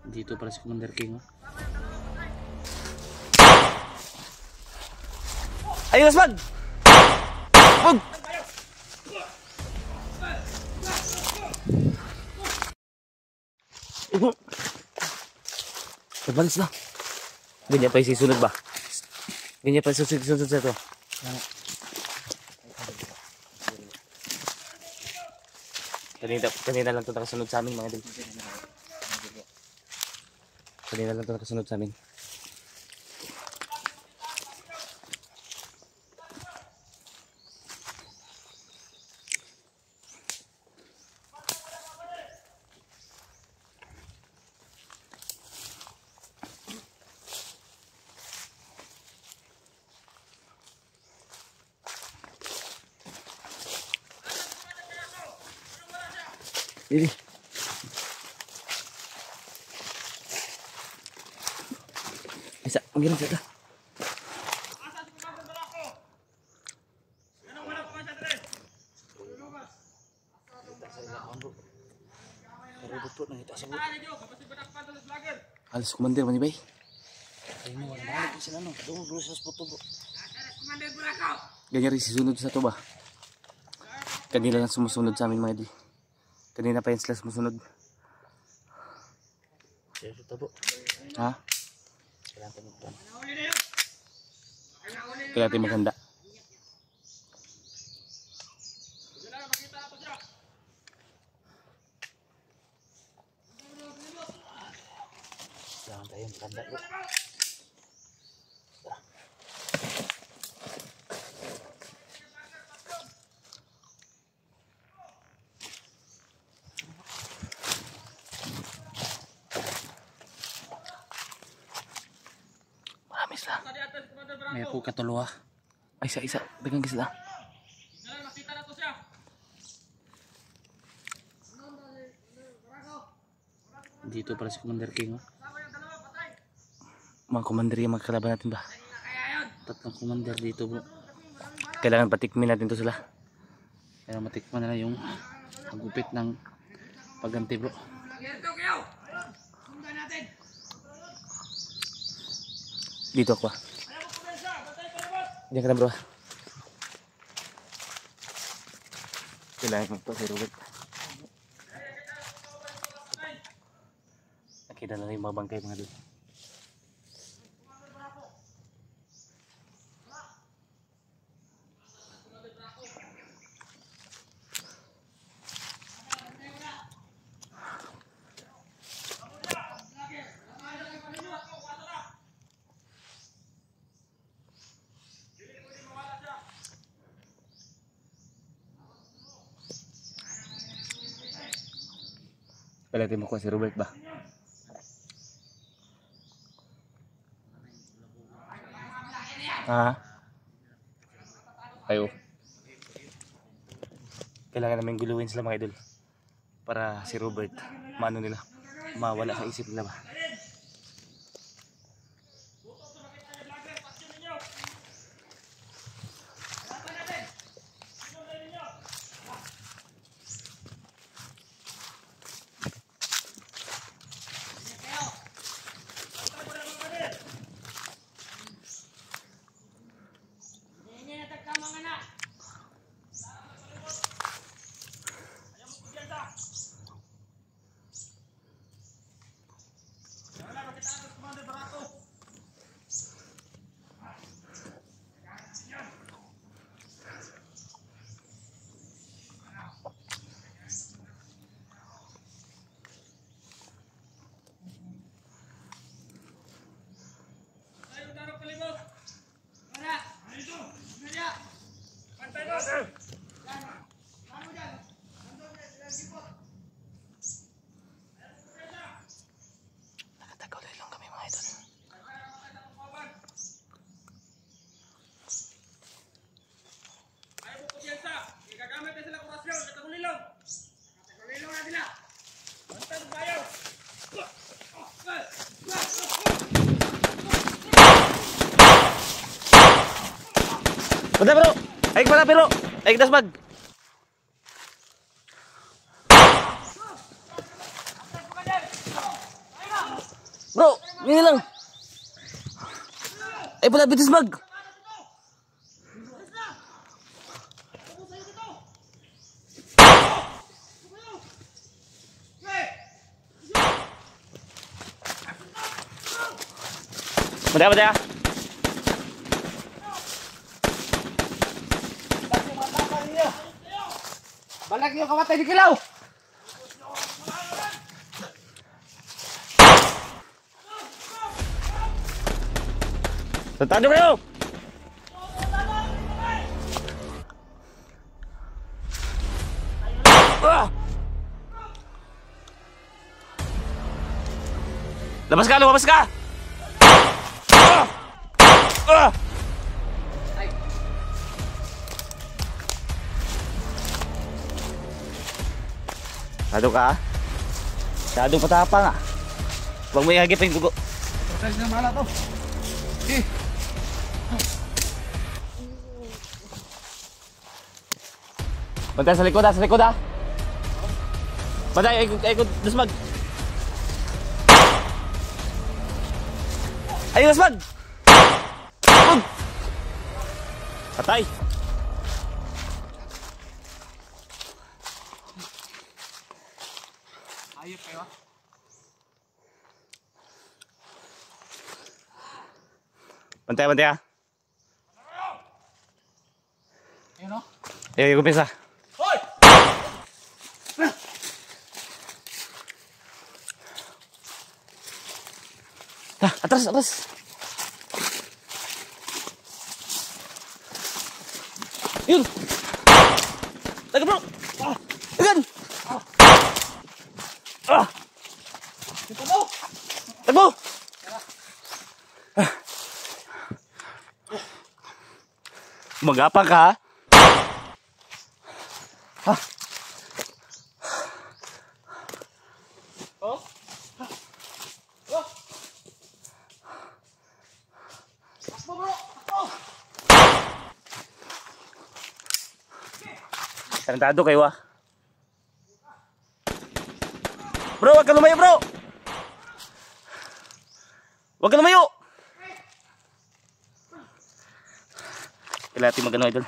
Dito para si Commander King. Ayun, Asmag! Bug! Nagbalis na. Ganyan pa yung sisunod ba? Ganyan pa yung susunod sa ito. Kanina lang ito nakasunod sa amin mga idol. Kanina lang ito nakasunod sa amin. Ini. Bisa, mungkin bisa. Alas komandir mana bay? Ini wala balik ko sila no. Dulu sa spot bro. Ganyan rin sisunod sa to ba? Kanila lang sumusunod sa amin mga di. Kanina pa yan sila sumusunod. Ha? Kaya natin maghanda. Jangan tayo maghanda bro. May po katuluha. Ay, isa. Dagang kisla. Dito para si Commander King. Mga commander yung magkalaban natin ba? Tatlong commander dito bro. Kailangan patikmin natin to sila. Kaya matikman na yung gupit ng pagganti bro. Dito ako. Diyan ka na bro. Kailangan ito si Robert. Nakita na yung mga bangkay mga doon. Palatin mo ko si Robert ba? Ha? Ayo. Kailangan namin guluhin sila mga idol. Para si Robert, maano nila, mawala sa isip nila ba? Udah bro, ayo kemana bro? Ayo kita sebag. Bro, yun lang. Ay, pala, bitis mag. Madaya, madaya. Balak niyo kamatay di kilaw! Tantado kayo! Ah! Labas ka! Lumabas ka! Ah! Ah! Tado ka, ha? Masyadong patapang, ha? Huwag mo ihagip yung dugo. Protest na mala to. Okay. Bantay sa likod, ha? Sa likod, ha? Bantay, ikot, dasmag. Ay, dasmag! Patay! Ayop kayo. Bantay, bantay, ha? Ayun o. Ay, kumpisa. Hoy! Atras, atras! Yun! Taga, bro! Tagan! Ito mo! Tagbo! Magapang ka, ha? Oh? Oh! Takbo bro! Takbo! Tarantado kayo, ha? Bro, wag ka lumayo, bro! Wag ka lumayo! Kailangan natin mag-ano, idol.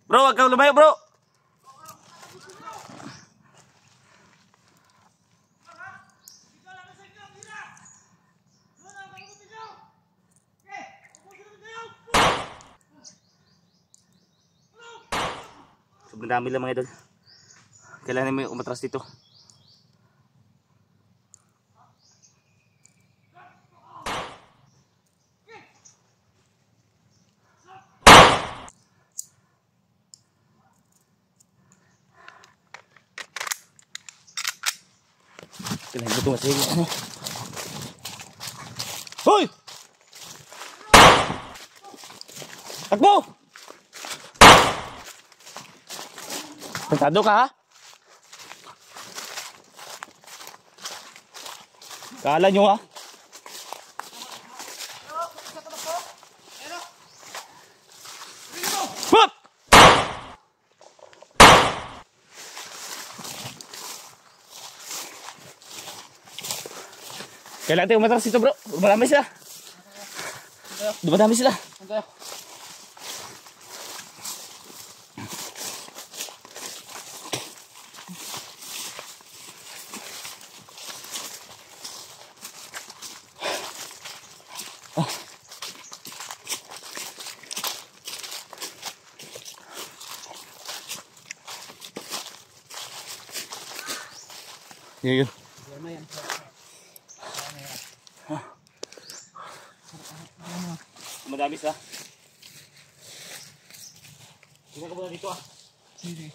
Bro, wag ka lumayo, bro! Sobrang dami lang, mga idol. Kailangan mo umatras dito. Kailangan mo tumasig. Ano? Hoy! Takbo! Tantado ka, ha? Kala nyo, ha? Hop! Kailangan tayo umatras dito, bro. Marami sila. Dumadami sila. Antayo. Yun, yun. Yan na yan. Dumadami sila. Tingnan ko muna dito, ah. Sige.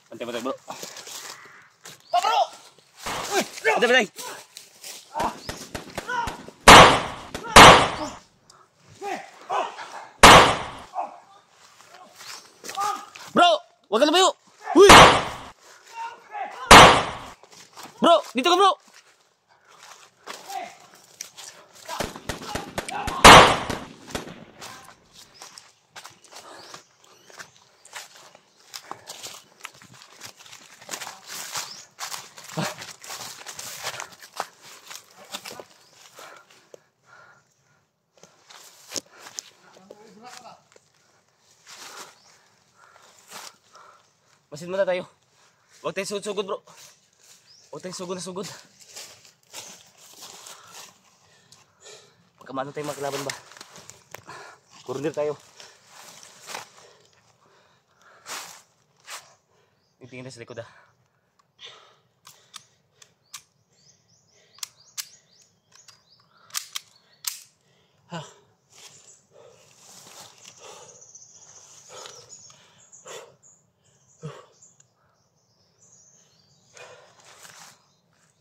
Pantay, pantay, bro. Pa bro! Uy! Bro! Patay, patay. Bro, wag ka lumayo. Uy! Bro, dito ka bro. Masin muna tayo. Huwag tayong sugod-sugod bro. Huwag tayong sugod na sugod. Pagkamano tayo maglaban ba? Corner tayo. Tingin na sa likod ah.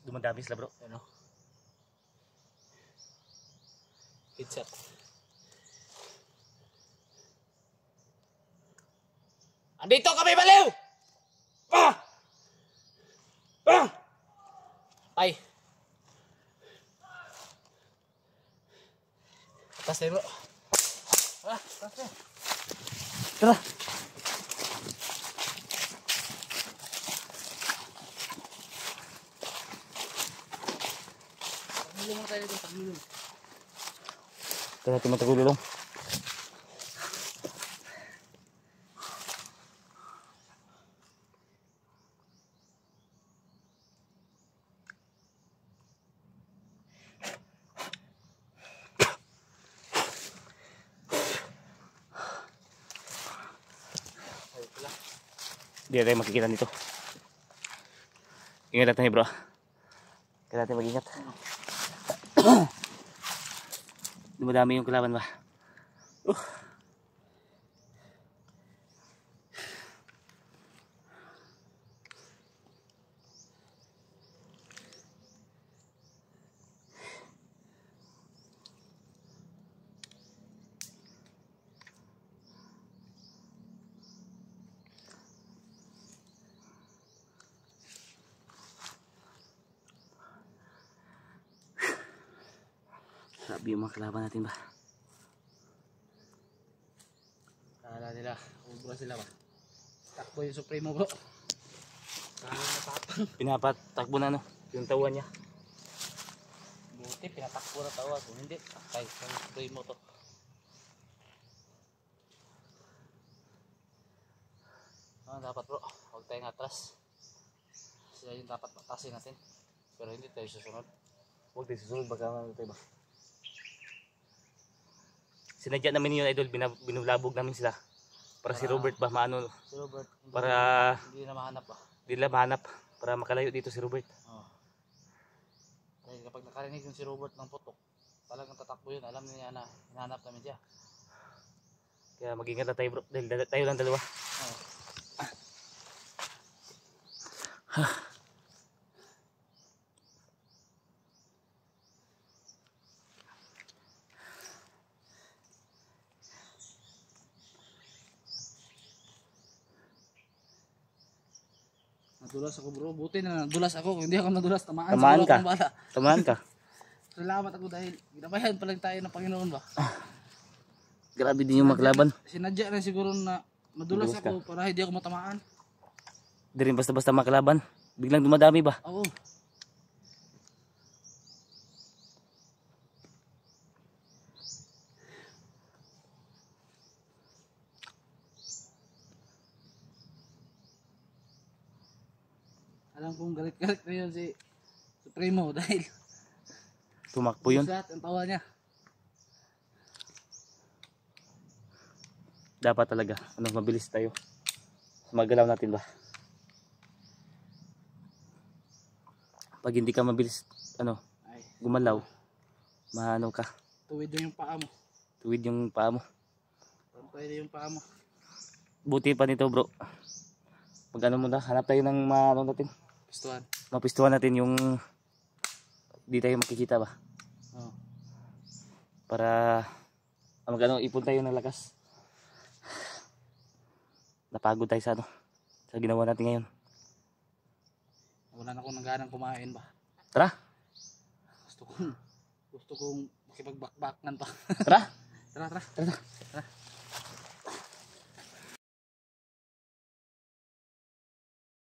Dumadami sila bro. Ano? Headshot. Andito kami baliw! Ah! Ah! Ay! Tas tayo bro. Ah! Tas tayo. Tara! Tagulong mo tayo dito, tagulong. Ito natin matagulong. Hindi tayo makikita nito. Ingat natin bro. Kaya natin mag-ingat. Dumadami yung kalaban ba? Grabe yung mga kalaban natin ba? Kala nila, ubra sila ba? Takbo yung Supremo bro. Kala natapang. Pinapatakbo na no, yung tawan niya. Buti pinatakbo na tawa. Kung hindi, takay sa Supremo to. Dapat bro, huwag tayong atras. Sila yung dapat patasin natin. Pero hindi tayo susunod. Huwag tayo susunod baka ano tayo ba? Sinadya namin yun idol, binulabog namin sila. Para si Robert ba maano, Si Robert, para hindi na mahanap ba? hindi nila mahanap, para makalayo dito si Robert. Oh. Dahil kapag nakarinig yung si Robert ng putok, talagang tatakbo yun. Alam niya na hinahanap namin siya. Kaya mag-ingat na tayo bro, dahil tayo lang dalawa. Oh. Nadulas ako bro, buti na nadulas ako. Kung hindi ako nadulas, tamaan Tamaan siguro ka. akong bala. Tamaan ka. Salamat ako dahil ginabayan pa lang tayo ng Panginoon ba. Grabe din yung makalaban. Sinadya na siguro na madulas Madulas ako para hindi ako matamaan. Di rin basta-basta makalaban. Biglang dumadami ba? Oo. Alam kong galit-galit na yun si Supremo dahil Tumakbo yun. lahat ang tawa niya. Dapat talaga, mabilis tayo. Magalaw natin ba? Pag hindi ka mabilis, Ay, gumalaw, maano ka, tuwid na yung paa mo. tuwid yung paa mo. Pantay na yung paa mo. Buti pa nito bro. Pag muna, hanap tayo ng natin. Gustuhan. Mapistuhan natin yung di tayo makikita ba? Oh. Para magano ipon tayo ng lakas. Napagod tayo sa ano, sa ginawa natin ngayon. Wala na akong nangganang kumain ba. Tara. Gusto kong makipagbakbakan pa. Tara. Tara. Tara.